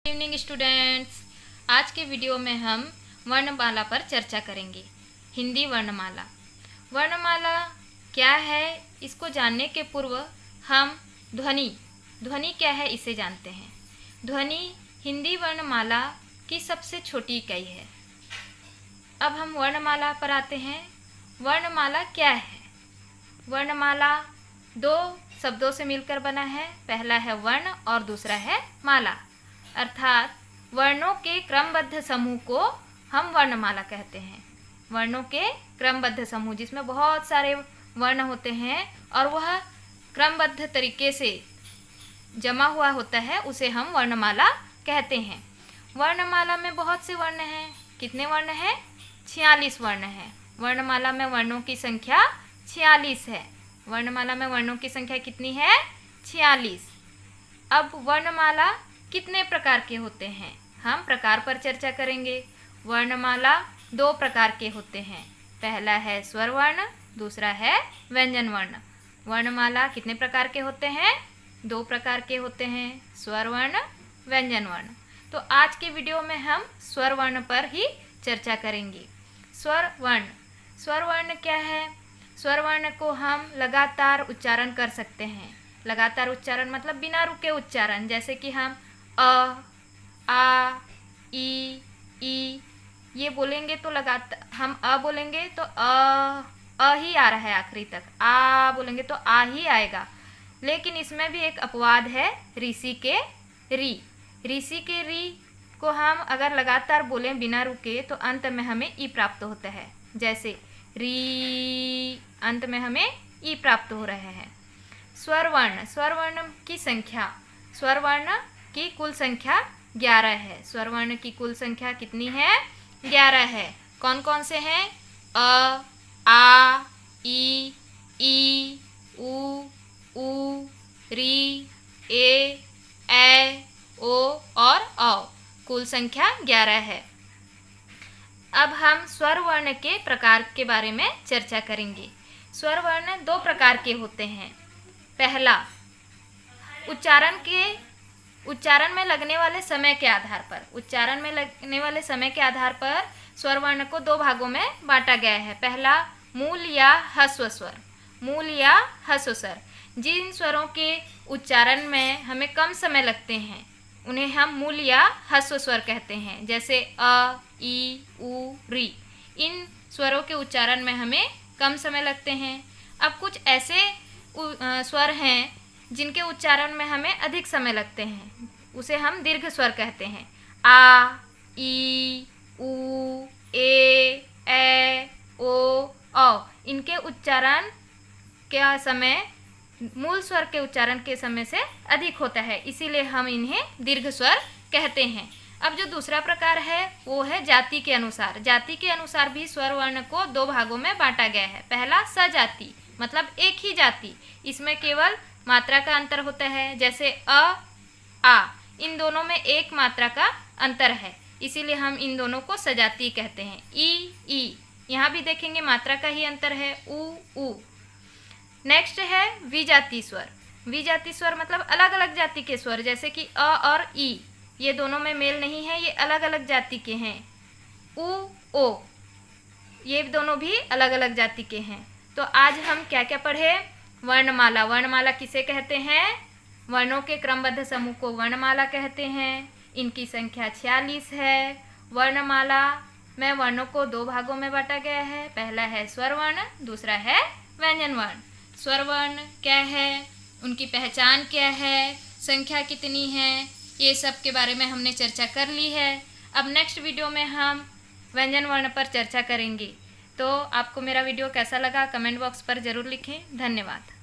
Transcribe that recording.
Evening students, आज के video में हम वर्णमाला पर चर्चा करेंगे। हिंदी वर्णमाला। वर्णमाला क्या है, इसको जानने के पूर्व हम ध्वनि क्या है इसे जानते हैं। ध्वनि हिंदी वर्णमाला की सबसे छोटी इकाई है। अब हम वर्णमाला पर आते हैं। वर्णमाला क्या है? वर्णमाला दो शब्दों से मिलकर बना है। पहला है वर्ण और दूसरा है माला, अर्थात वर्णों के क्रमबद्ध समूह को हम वर्णमाला कहते हैं। वर्णों के क्रमबद्ध समूह जिसमें बहुत सारे वर्ण होते हैं और वह क्रमबद्ध तरीके से जमा हुआ होता है, उसे हम वर्णमाला कहते हैं। वर्णमाला में बहुत से वर्ण हैं। कितने वर्ण हैं? 46 वर्ण हैं। वर्णमाला में वर्णों की संख्या 46 है। वर्णमाला में वर्णों की संख्या कितनी है? 46। अब वर्णमाला कितने प्रकार के होते हैं, हम प्रकार पर चर्चा करेंगे। वर्णमाला दो प्रकार के होते हैं। पहला है स्वर वर्ण, दूसरा है व्यंजन वर्ण। वर्णमाला कितने प्रकार के होते हैं? दो प्रकार के होते हैं, स्वर वर्ण, व्यंजन वर्ण। तो आज के वीडियो में हम स्वर वर्ण पर ही चर्चा करेंगे। स्वर वर्ण। स्वर वर्ण क्या है? स्वर वर्ण को हम लगातार उच्चारण कर सकते हैं। लगातार उच्चारण मतलब बिना रुके उच्चारण, जैसे कि हम अ, आ, ई ये बोलेंगे तो लगातार हम अ बोलेंगे तो अ ही आ रहा है आखिरी तक। आ बोलेंगे तो आ ही आएगा। लेकिन इसमें भी एक अपवाद है, ऋषि के री। ऋषि के री को हम अगर लगातार बोलें बिना रुके तो अंत में हमें ई प्राप्त होता है। जैसे री, अंत में हमें ई प्राप्त हो रहे हैं। स्वर वर्ण। स्वर वर्ण की संख्या, स्वर वर्ण की कुल संख्या 11 है। स्वर वर्ण की कुल संख्या कितनी है? 11 है। कौन कौन से हैं? अ, आ, ई, उ, री, ए, ओ और औ। कुल संख्या 11 है। अब हम स्वर वर्ण के प्रकार के बारे में चर्चा करेंगे। स्वर वर्ण दो प्रकार के होते हैं। पहला, उच्चारण में लगने वाले समय के आधार पर। उच्चारण में लगने वाले समय के आधार पर स्वर वर्ण को दो भागों में बांटा गया है। पहला, मूल या ह्रस्व स्वर। मूल या ह्रस्व स्वर, जिन स्वरों के उच्चारण में हमें कम समय लगते हैं उन्हें हम मूल या ह्रस्व स्वर कहते हैं। जैसे अ, ई, उ, री। इन स्वरों के उच्चारण में हमें कम समय लगते हैं। अब कुछ ऐसे स्वर हैं जिनके उच्चारण में हमें अधिक समय लगते हैं, उसे हम दीर्घ स्वर कहते हैं। आ, ई, उ, ए, ओ, औ। इनके उच्चारण का समय मूल स्वर के उच्चारण के समय से अधिक होता है, इसीलिए हम इन्हें दीर्घ स्वर कहते हैं। अब जो दूसरा प्रकार है वो है जाति के अनुसार। जाति के अनुसार भी स्वर वर्ण को दो भागों में बांटा गया है। पहला, सजाति मतलब एक ही जाति, इसमें केवल मात्रा का अंतर होता है। जैसे अ, आ, इन दोनों में एक मात्रा का अंतर है, इसीलिए हम इन दोनों को सजाति कहते हैं। ई, यहाँ भी देखेंगे मात्रा का ही अंतर है। उ। नेक्स्ट है विजाति स्वर। विजाति स्वर मतलब अलग अलग जाति के स्वर, जैसे कि अ और ई, ये दोनों में मेल नहीं है, ये अलग अलग जाति के हैं। उ, ओ, ये दोनों भी अलग अलग जाति के हैं। तो आज हम क्या क्या पढ़े? वर्णमाला। वर्णमाला किसे कहते हैं? वर्णों के क्रमबद्ध समूह को वर्णमाला कहते हैं। इनकी संख्या 46 है। वर्णमाला में वर्णों को दो भागों में बांटा गया है। पहला है स्वर वर्ण, दूसरा है व्यंजन वर्ण। स्वर वर्ण क्या है, उनकी पहचान क्या है, संख्या कितनी है, ये सब के बारे में हमने चर्चा कर ली है। अब नेक्स्ट वीडियो में हम व्यंजन वर्ण पर चर्चा करेंगे। तो आपको मेरा वीडियो कैसा लगा कमेंट बॉक्स पर ज़रूर लिखें। धन्यवाद।